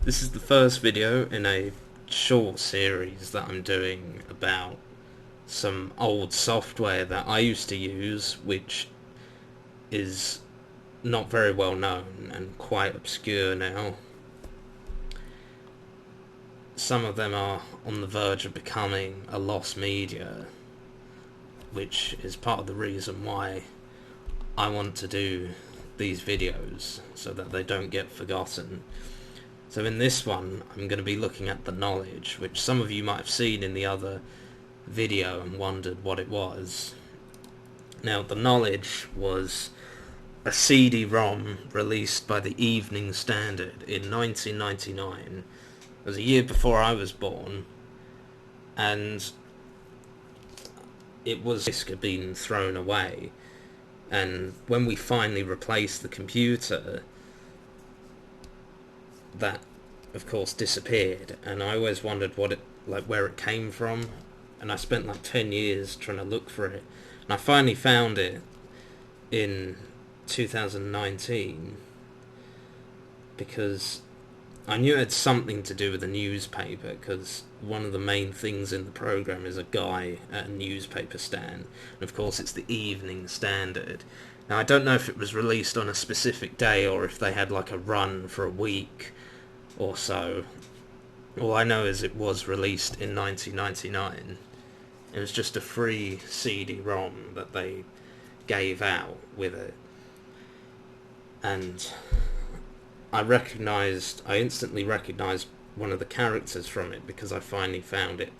This is the first video in a short series that I'm doing about some old software that I used to use, which is not very well known and quite obscure now. Some of them are on the verge of becoming a lost media, which is part of the reason why I want to do these videos, so that they don't get forgotten. So in this one, I'm going to be looking at the knowledge, which some of you might have seen in the other video and wondered what it was. Now, the knowledge was a CD-ROM released by the Evening Standard in 1999. It was a year before I was born, and it was disk had been thrown away. And when we finally replaced the computer, that of course disappeared, and I always wondered where it came from, and I spent like 10 years trying to look for it, and I finally found it in 2019 because I knew it had something to do with a newspaper, because one of the main things in the program is a guy at a newspaper stand, and of course it's the Evening Standard. Now, I don't know if it was released on a specific day or if they had like a run for a week or so. All I know is it was released in 1999. It was just a free CD-ROM that they gave out with it. And I instantly recognised one of the characters from it because I finally found it.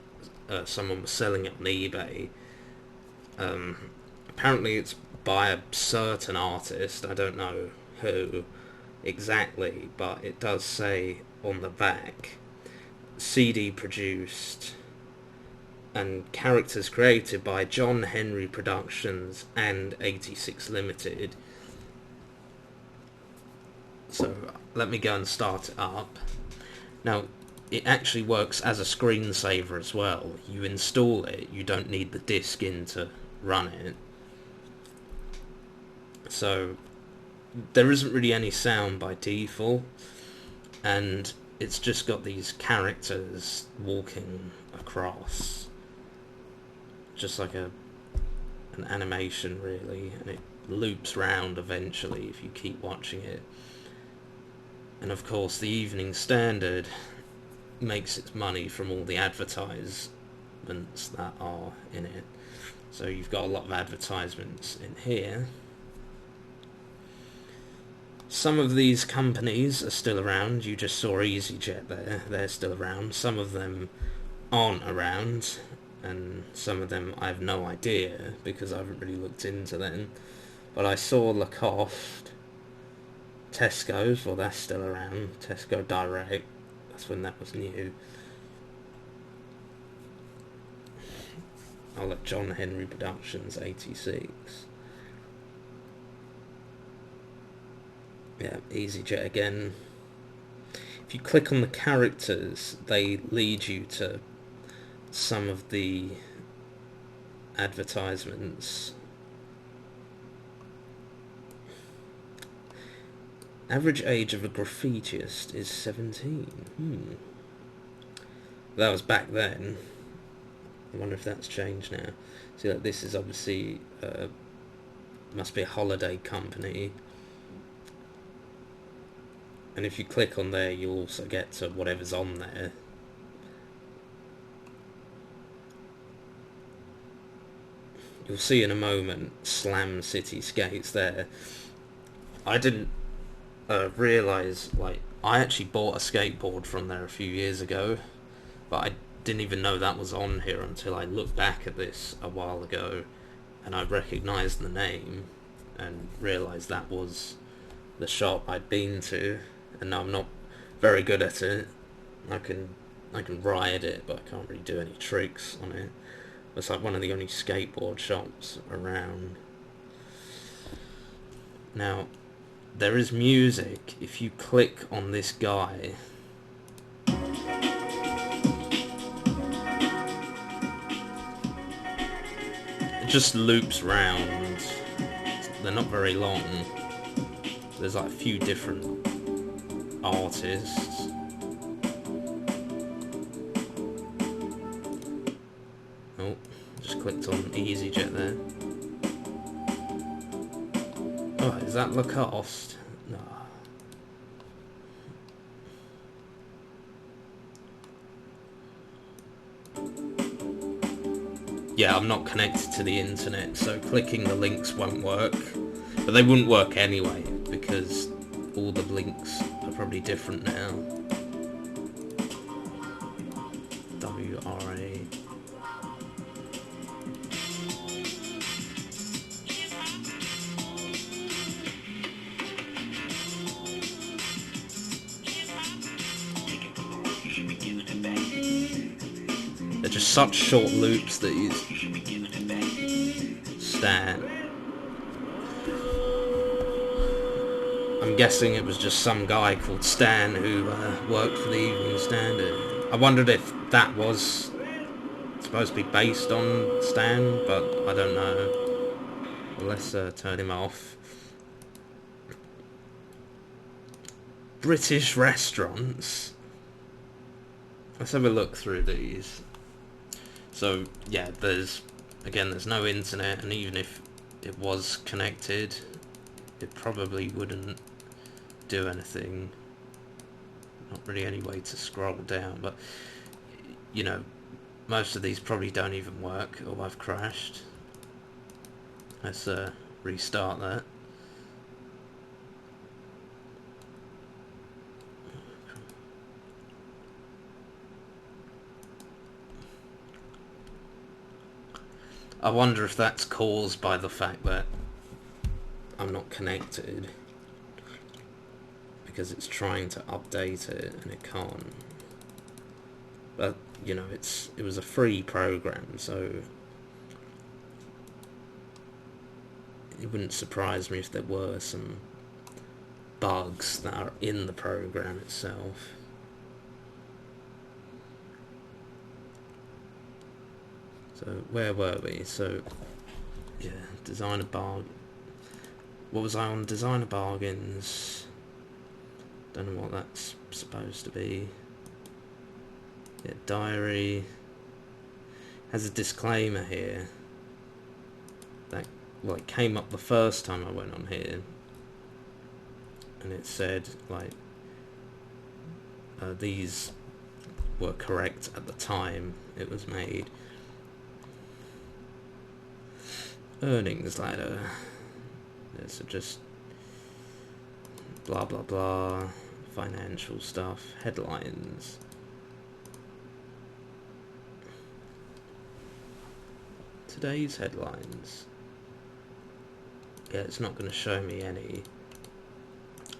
Someone was selling it on eBay. Apparently it's by a certain artist, I don't know who exactly, but it does say on the back, CD produced and characters created by John Henry Productions and 86 Limited. So let me go and start it up. Now, it actually works as a screensaver as well. You install it, you don't need the disk in to run it. So there isn't really any sound by default, and it's just got these characters walking across, just like an animation really, and it loops round eventually if you keep watching it. And of course the Evening Standard makes its money from all the advertisements that are in it. So you've got a lot of advertisements in here. Some of these companies are still around. You just saw EasyJet there. They're still around. Some of them aren't around, and some of them I have no idea because I haven't really looked into them. But I saw Lacoste, Tesco's, well, that's still around. Tesco Direct, that's when that was new. I'll let John Henry Productions 86. Yeah, EasyJet again. If you click on the characters, they lead you to some of the advertisements. Average age of a graffitiist is 17. That was back then. I wonder if that's changed now. See, like, this is obviously must be a holiday company. And if you click on there, you'll also get to whatever's on there. You'll see in a moment Slam City Skates there. I didn't realise, like, I actually bought a skateboard from there a few years ago, but I didn't even know that was on here until I looked back at this a while ago, and I recognised the name and realised that was the shop I'd been to. And I'm not very good at it. I can ride it, but I can't really do any tricks on it. It's like one of the only skateboard shops around. Now, there is music. If you click on this guy, it just loops round. They're not very long. There's like a few different artists. clicked on EasyJet there. Oh, is that Lacoste? No. Yeah, I'm not connected to the internet, so clicking the links won't work. But they wouldn't work anyway, because all the links are probably different now. WRA. They're just such short loops that you stand. I'm guessing it was just some guy called Stan who worked for the Evening Standard. I wondered if that was supposed to be based on Stan, but I don't know. Well, let's turn him off. British restaurants. Let's have a look through these. So yeah, there's no internet, and even if it was connected, it probably wouldn't do anything. Not really any way to scroll down, but you know, most of these probably don't even work. Oh, I've crashed. Let's restart that. I wonder if that's caused by the fact that I'm not connected, because it's trying to update it and it can't. But you know, it was a free program, so it wouldn't surprise me if there were some bugs that are in the program itself. So where were we? So yeah, designer bargain. What was I on? Designer bargains. Don't know what that's supposed to be. Yeah, diary. Has a disclaimer here. That, well, it came up the first time I went on here, and it said like these were correct at the time it was made. Earnings ladder. Yeah, so just blah blah blah, financial stuff, headlines. Today's headlines. Yeah, it's not going to show me any,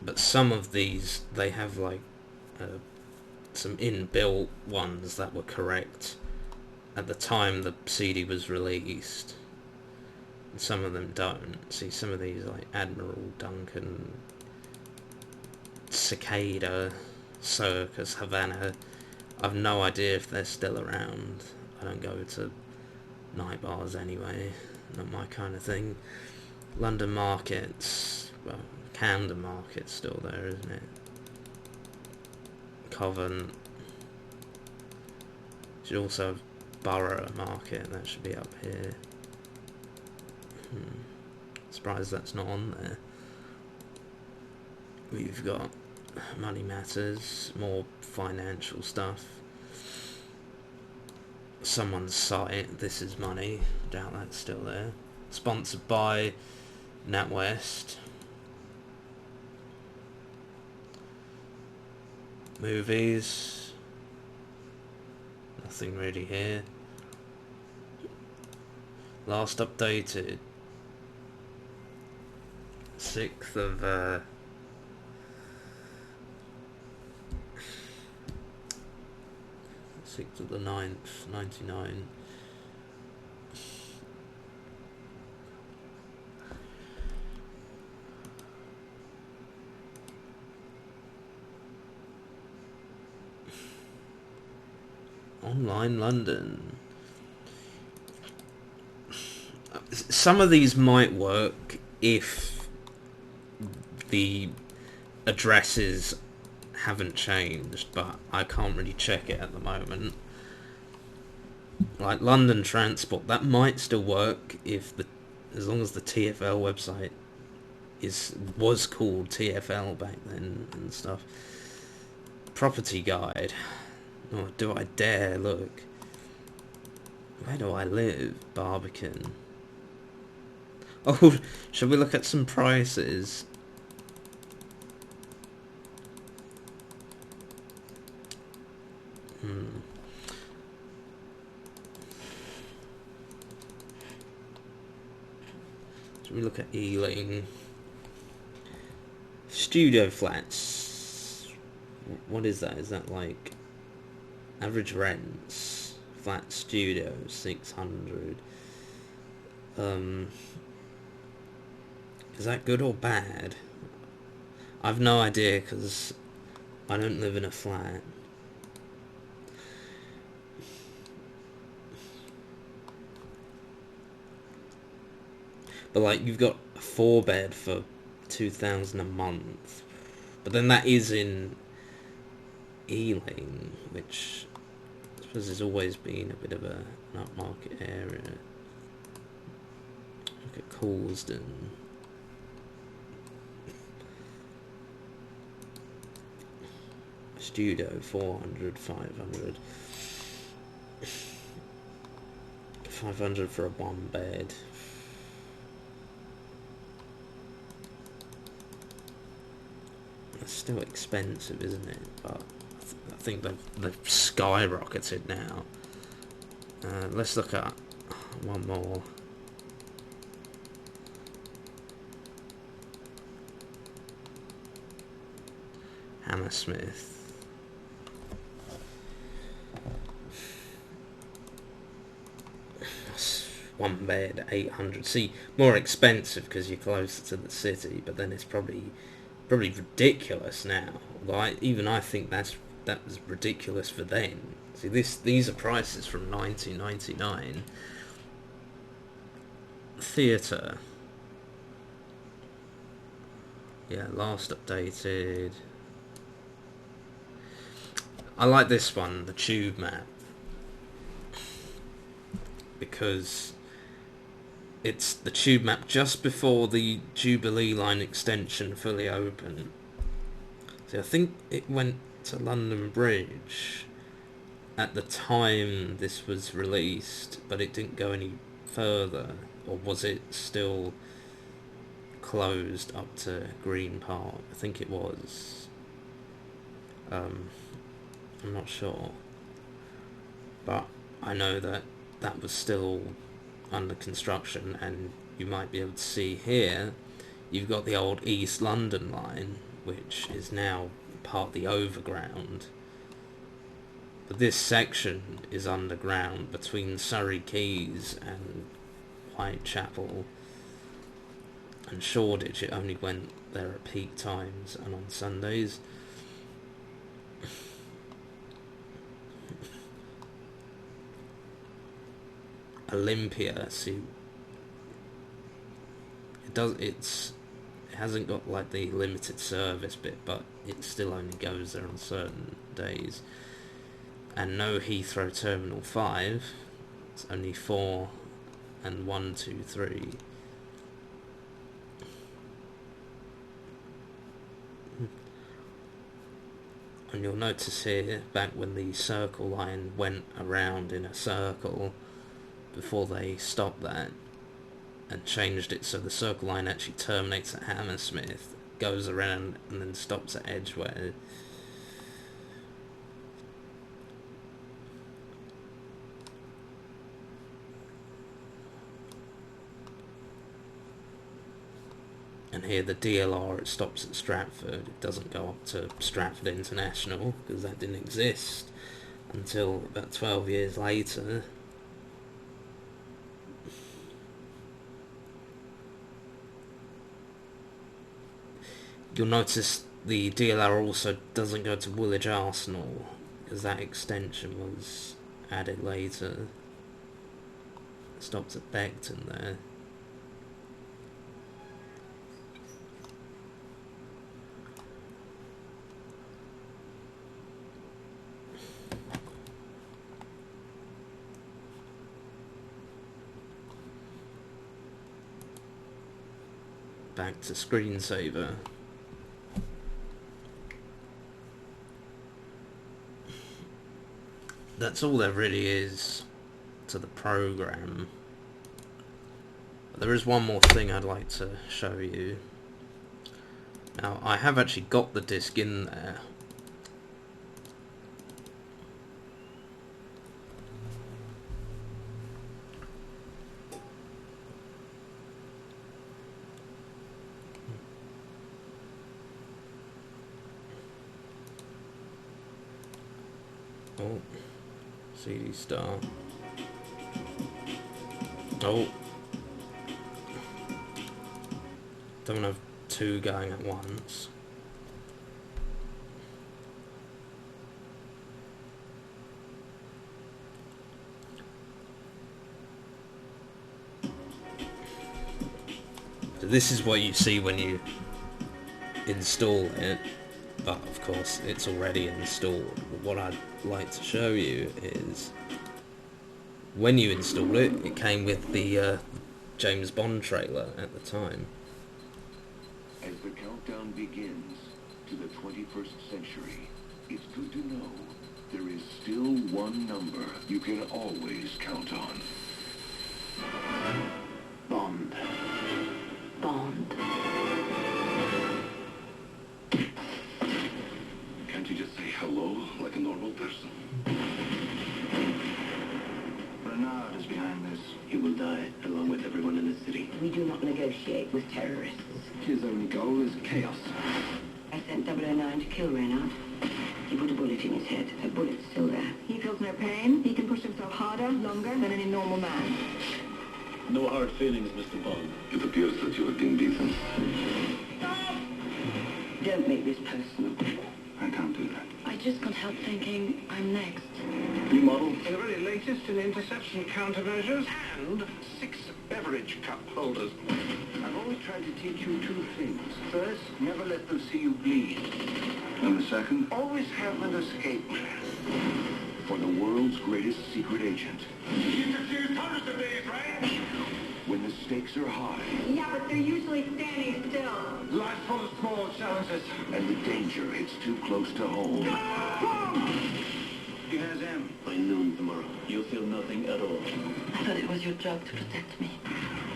but some of these, they have like some inbuilt ones that were correct at the time the CD was released. Some of them don't. See, some of these like Admiral Duncan, Cicada, Circus, Havana. I've no idea if they're still around. I don't go to night bars anyway. Not my kind of thing. London Markets. Well, Camden Market's still there, isn't it? Covent. Should also have Borough Market. That should be up here. Surprised that's not on there. We've got Money Matters, more financial stuff. Someone's site, This Is Money, doubt that's still there. Sponsored by NatWest. Movies. Nothing really here. Last updated 6th of 6th of the 9th, 99. Online London. Some of these might work if the addresses haven't changed, but I can't really check it at the moment. like London Transport, that might still work if as long as the TFL website was called TFL back then and stuff. Property guide. Oh, do I dare look? Where do I live? Barbican. Oh, shall we look at some prices? Shall we look at Ealing? Studio flats. What is that? Is that like average rents? Flat studio 600. Is that good or bad? I've no idea because I don't live in a flat. But like you've got a 4-bed for 2,000 a month, but then that is in Ealing, which I suppose has always been a bit of an upmarket area. Look at Causden. Studio 400, 500. 500 for a 1-bed. It's still expensive, isn't it? But I think they've skyrocketed now. Let's look at one more. Hammersmith. 1-bed, 800. See, more expensive because you're closer to the city, but then it's probably ridiculous now. Although even I think that was ridiculous for then. See, these are prices from 1999. Theatre. Yeah, last updated. I like this one, the tube map, because it's the tube map just before the Jubilee line extension fully opened. So I think it went to London Bridge at the time this was released, but it didn't go any further. Or was it still closed up to Green Park? I think it was. I'm not sure. But I know that was still under construction, and you might be able to see here you've got the old East London line, which is now part of the overground, but this section is underground between Surrey Quays and Whitechapel and Shoreditch. It only went there at peak times and on Sundays. Olympia, see, it hasn't got like the limited service bit, but it still only goes there on certain days. And no Heathrow Terminal 5. It's only 4 and 1, 2, 3. And you'll notice here, back when the Circle line went around in a circle, before they stopped that and changed it so the Circle line actually terminates at Hammersmith, goes around and then stops at Edgware. And here the DLR, it stops at Stratford. It doesn't go up to Stratford International because that didn't exist until about 12 years later. You'll notice the DLR also doesn't go to Woolwich Arsenal because that extension was added later. It stops at Beckton there. back to screensaver. That's all there really is to the program. There is one more thing I'd like to show you. Now, I have actually got the disc in there. Oh, CD star. Oh, don't have two going at once. So this is what you see when you install it, but of course it's already installed. What I'd like to show you is when you install it, it came with the James Bond trailer at the time. As the countdown begins to the 21st century, it's good to know there is still one number you can always count on. Bond. Bond. Can't you just say hello like a normal person? Bernard is behind this. He will die along with everyone in the city. We do not negotiate with terrorists. His only goal is chaos. I sent 009 to kill Reynard. He put a bullet in his head. That bullet's still there. He feels no pain. He can push himself harder, longer than any normal man. No hard feelings, Mr. Bond. It appears that you have been beaten. Don't make this personal. I can't do that. I just can't help thinking I'm next. New model? The very latest in interception countermeasures and 6 beverage cup holders. I've always tried to teach you 2 things. First, never let them see you bleed. And the second, always have an escape plan. For the world's greatest secret agent. You've refused hundreds of these, right? When the stakes are high. Yeah, but they're usually standing still. Life full of small challenges. And the danger hits too close to home. He has him. By noon tomorrow, you'll feel nothing at all. I thought it was your job to protect me.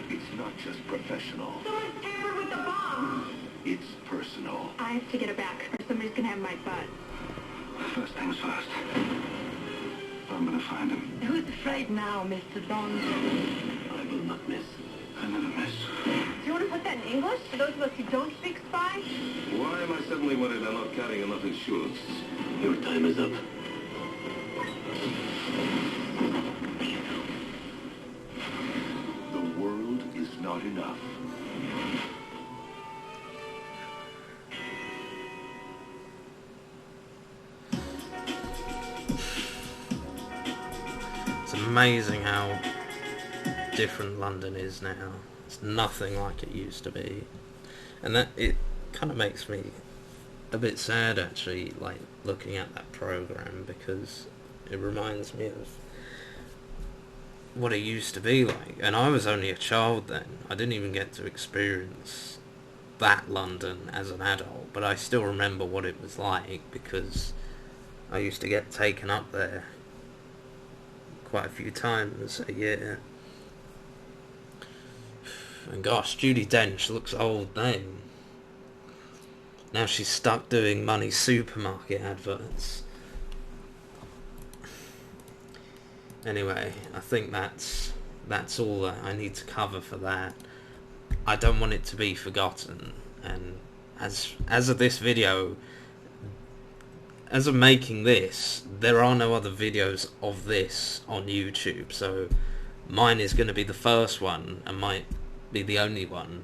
It's not just professional. Someone's tampered with the bomb! It's personal. I have to get it back, or somebody's gonna have my butt. First things first. I'm gonna find him. Who's afraid now, Mr. Bond? I will not miss. I never miss. Do you want to put that in English for those of us who don't speak spy? Why am I suddenly worried I'm not carrying enough insurance? Your time is up. The world is not enough. It's amazing how different London is now. It's nothing like it used to be, and that it kind of makes me a bit sad actually, like looking at that program, because it reminds me of what it used to be like, and I was only a child then. I didn't even get to experience that London as an adult, but I still remember what it was like because I used to get taken up there quite a few times a year. And gosh, Judi Dench looks old then. Now she's stuck doing money supermarket adverts. Anyway, I think that's all that I need to cover for that. I don't want it to be forgotten, and as of this video, as of making this, there are no other videos of this on YouTube, so mine is going to be the first one and might be the only one.